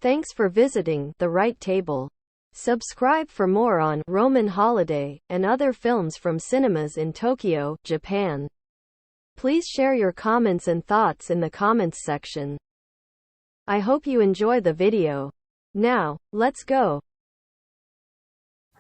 Thanks for visiting The Right Table. Subscribe for more on Roman Holiday and other films from cinemas in Tokyo, Japan. Please share your comments and thoughts in the comments section. I hope you enjoy the video. Now, let's go.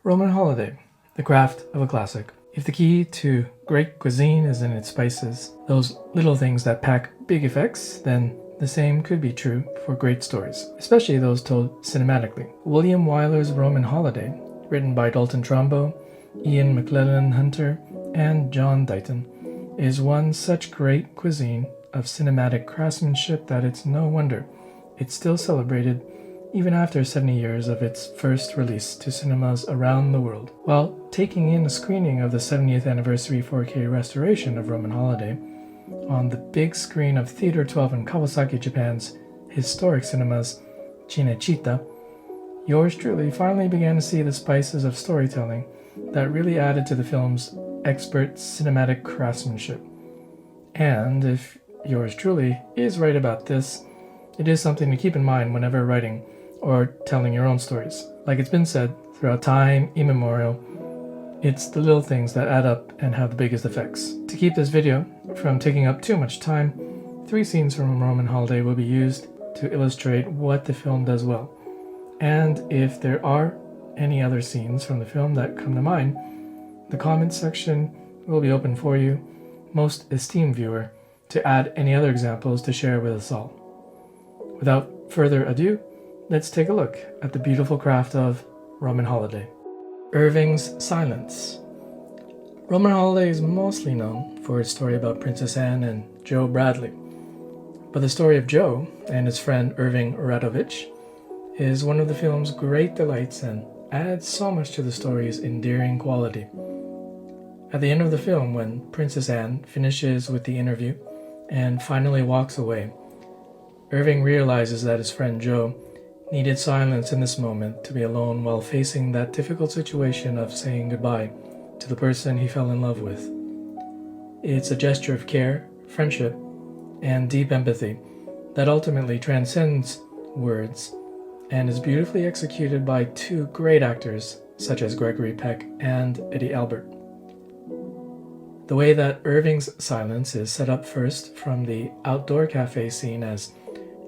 Roman Holiday, the craft of a classic. If the key to great cuisine is in its spices, those little things that pack big effects, then the same could be true for great stories, especially those told cinematically. William Wyler's Roman Holiday, written by Dalton Trumbo, Ian McClellan Hunter, and John Dighton, is one such great cuisine of cinematic craftsmanship that it's no wonder it's still celebrated even after 70 years of its first release to cinemas around the world. While taking in a screening of the 70th anniversary 4K restoration of Roman Holiday on the big screen of Theater 12 in Kawasaki, Japan's historic cinemas, Cinecittà, yours truly finally began to see the spices of storytelling that really added to the film's expert cinematic craftsmanship. And if yours truly is right about this, it is something to keep in mind whenever writing or telling your own stories. Like it's been said throughout time immemorial, it's the little things that add up and have the biggest effects. To keep this video from taking up too much time, 3 scenes from Roman Holiday will be used to illustrate what the film does well. And if there are any other scenes from the film that come to mind, the comments section will be open for you, most esteemed viewer, to add any other examples to share with us all. Without further ado, let's take a look at the beautiful craft of Roman Holiday. Irving's silence. Roman Holiday is mostly known for its story about Princess Anne and Joe Bradley. But the story of Joe and his friend Irving Radovich is one of the film's great delights and adds so much to the story's endearing quality. At the end of the film, when Princess Anne finishes with the interview and finally walks away, Irving realizes that his friend Joe needed silence in this moment to be alone while facing that difficult situation of saying goodbye to the person he fell in love with. It's a gesture of care, friendship, and deep empathy that ultimately transcends words and is beautifully executed by 2 great actors such as Gregory Peck and Eddie Albert. The way that Irving's silence is set up first from the outdoor cafe scene as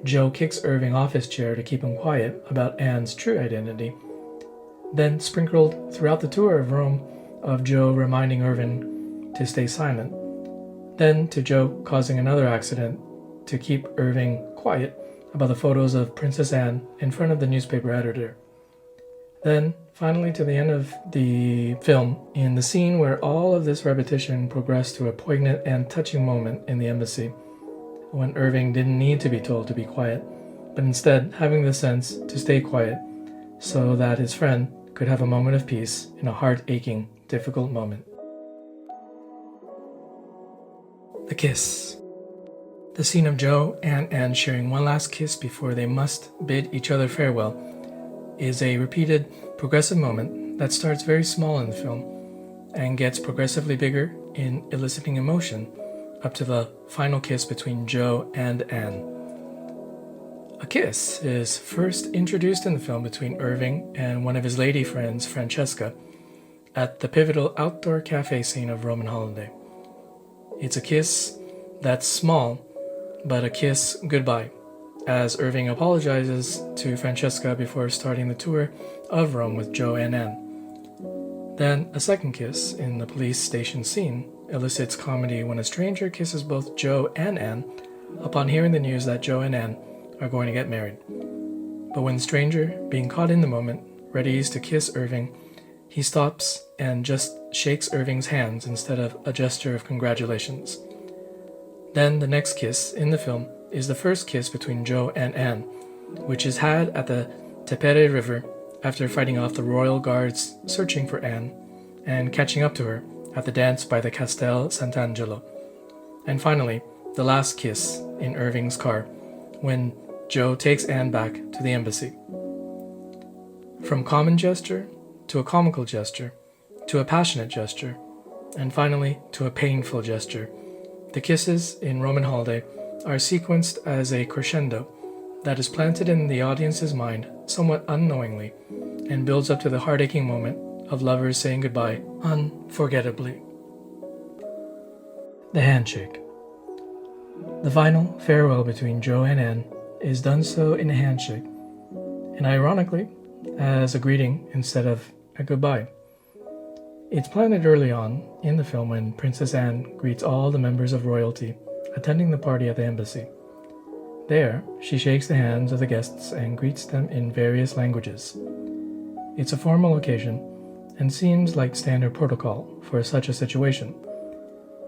Joe kicks Irving off his chair to keep him quiet about Anne's true identity, then sprinkled throughout the tour of Rome of Joe reminding Irving to stay silent, then to Joe causing another accident to keep Irving quiet about the photos of Princess Anne in front of the newspaper editor. Then, finally to the end of the film, in the scene where all of this repetition progressed to a poignant and touching moment in the embassy, when Irving didn't need to be told to be quiet, but instead having the sense to stay quiet so that his friend could have a moment of peace in a heart-aching, difficult moment. The kiss. The scene of Joe and Anne sharing one last kiss before they must bid each other farewell is a repeated, progressive moment that starts very small in the film and gets progressively bigger in eliciting emotion up to the final kiss between Joe and Anne. A kiss is first introduced in the film between Irving and one of his lady friends, Francesca, at the pivotal outdoor cafe scene of Roman Holiday. It's a kiss that's small, but a kiss goodbye, as Irving apologizes to Francesca before starting the tour of Rome with Joe and Anne. Then a second kiss in the police station scene elicits comedy when a stranger kisses both Joe and Anne upon hearing the news that Joe and Anne are going to get married. But when the stranger, being caught in the moment, readies to kiss Irving, he stops and just shakes Irving's hands instead of a gesture of congratulations. Then the next kiss in the film is the first kiss between Joe and Anne, which is had at the Tepere River after fighting off the royal guards searching for Anne and catching up to her at the dance by the Castel Sant'Angelo. And finally, the last kiss in Irving's car, when Joe takes Anne back to the embassy. From common gesture to a comical gesture to a passionate gesture, and finally to a painful gesture, the kisses in Roman Holiday are sequenced as a crescendo that is planted in the audience's mind somewhat unknowingly and builds up to the heart-aching moment of lovers saying goodbye unforgettably. The handshake. The final farewell between Joe and Anne is done so in a handshake, and ironically, as a greeting instead of a goodbye. It's planted early on in the film when Princess Anne greets all the members of royalty attending the party at the embassy. There, she shakes the hands of the guests and greets them in various languages. It's a formal occasion and seems like standard protocol for such a situation.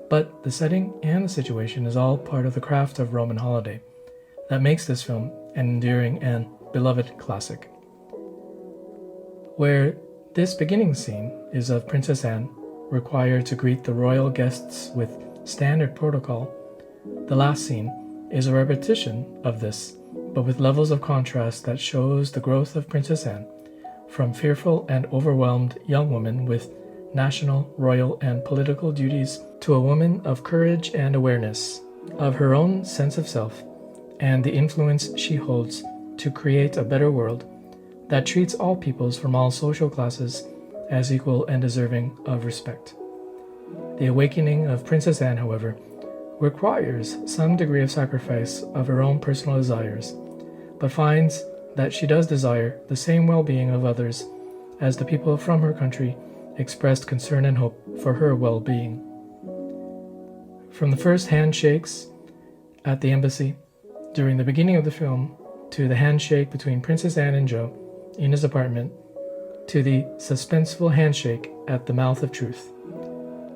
But the setting and the situation is all part of the craft of Roman holiday that makes this film an endearing and beloved classic. Where this beginning scene is of Princess Anne required to greet the royal guests with standard protocol, the last scene is a repetition of this, but with levels of contrast that shows the growth of Princess Anne from fearful and overwhelmed young woman with national, royal, and political duties to a woman of courage and awareness of her own sense of self and the influence she holds to create a better world that treats all peoples from all social classes as equal and deserving of respect. The awakening of Princess Anne, however, requires some degree of sacrifice of her own personal desires, but finds that she does desire the same well-being of others as the people from her country expressed concern and hope for her well-being. From the first handshakes at the embassy during the beginning of the film to the handshake between Princess Anne and Joe in his apartment, to the suspenseful handshake at the Mouth of Truth,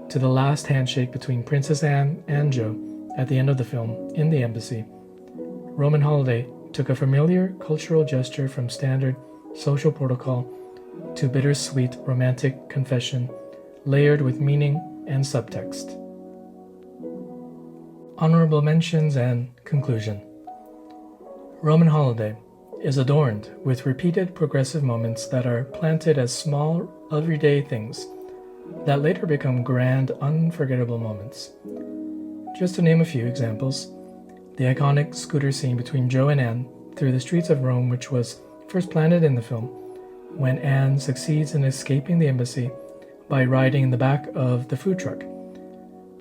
to the last handshake between Princess Anne and Joe at the end of the film in the embassy, Roman holiday took a familiar cultural gesture from standard social protocol to bittersweet romantic confession layered with meaning and subtext. Honorable mentions and conclusion. Roman holiday is adorned with repeated progressive moments that are planted as small, everyday things that later become grand, unforgettable moments. Just to name a few examples, the iconic scooter scene between Joe and Anne through the streets of Rome, which was first planted in the film, when Anne succeeds in escaping the embassy by riding in the back of the food truck,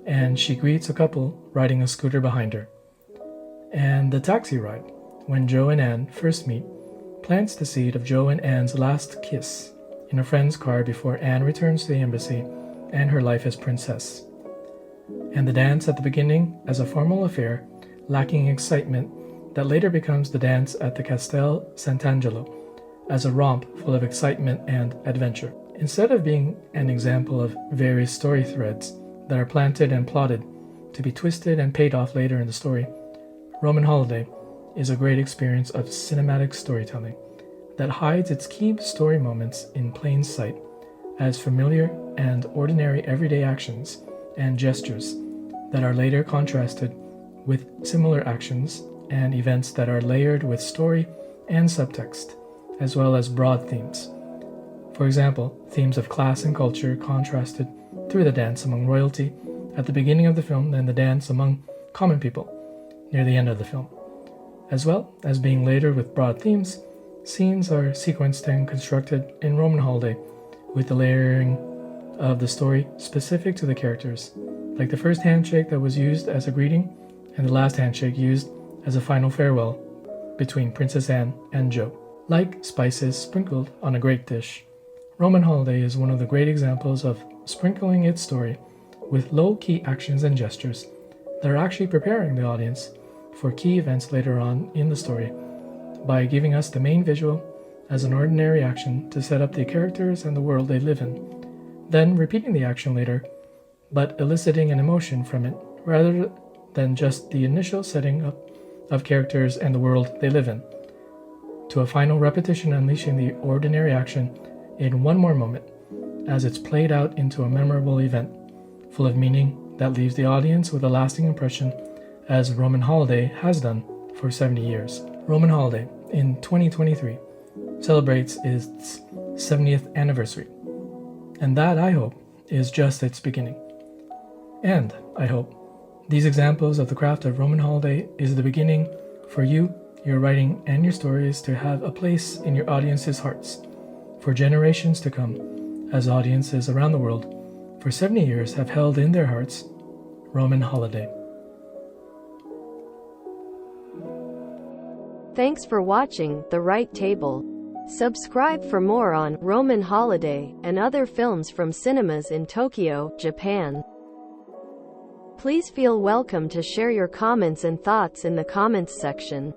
and she greets a couple riding a scooter behind her. And the taxi ride, when Joe and Anne first meet, plants the seed of Joe and Anne's last kiss in a friend's car before Anne returns to the embassy and her life as princess. And the dance at the beginning as a formal affair, lacking excitement, that later becomes the dance at the Castel Sant'Angelo as a romp full of excitement and adventure. Instead of being an example of various story threads that are planted and plotted to be twisted and paid off later in the story, Roman holiday is a great experience of cinematic storytelling that hides its key story moments in plain sight as familiar and ordinary everyday actions and gestures that are later contrasted with similar actions and events that are layered with story and subtext, as well as broad themes. For example, themes of class and culture contrasted through the dance among royalty at the beginning of the film and the dance among common people near the end of the film. As well as being layered with broad themes, scenes are sequenced and constructed in Roman holiday with the layering of the story specific to the characters, like the first handshake that was used as a greeting and the last handshake used as a final farewell between Princess Anne and Joe. Like spices sprinkled on a great dish, Roman holiday is one of the great examples of sprinkling its story with low-key actions and gestures that are actually preparing the audience for key events later on in the story by giving us the main visual as an ordinary action to set up the characters and the world they live in, then repeating the action later, but eliciting an emotion from it rather than just the initial setting up of characters and the world they live in, to a final repetition unleashing the ordinary action in one more moment as it's played out into a memorable event full of meaning that leaves the audience with a lasting impression, as Roman holiday has done for 70 years. Roman holiday in 2023 celebrates its 70th anniversary, and that, I hope, is just its beginning. And I hope these examples of the craft of Roman holiday is the beginning for you your writing and your stories to have a place in your audience's hearts for generations to come, as audiences around the world for 70 years have held in their hearts Roman Holiday. Thanks for watching The Right Table. Subscribe for more on Roman Holiday and other films from cinemas in Tokyo, Japan. Please feel welcome to share your comments and thoughts in the comments section.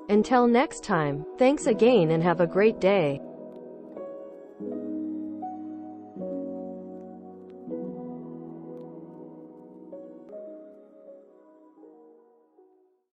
Until next time, thanks again and have a great day.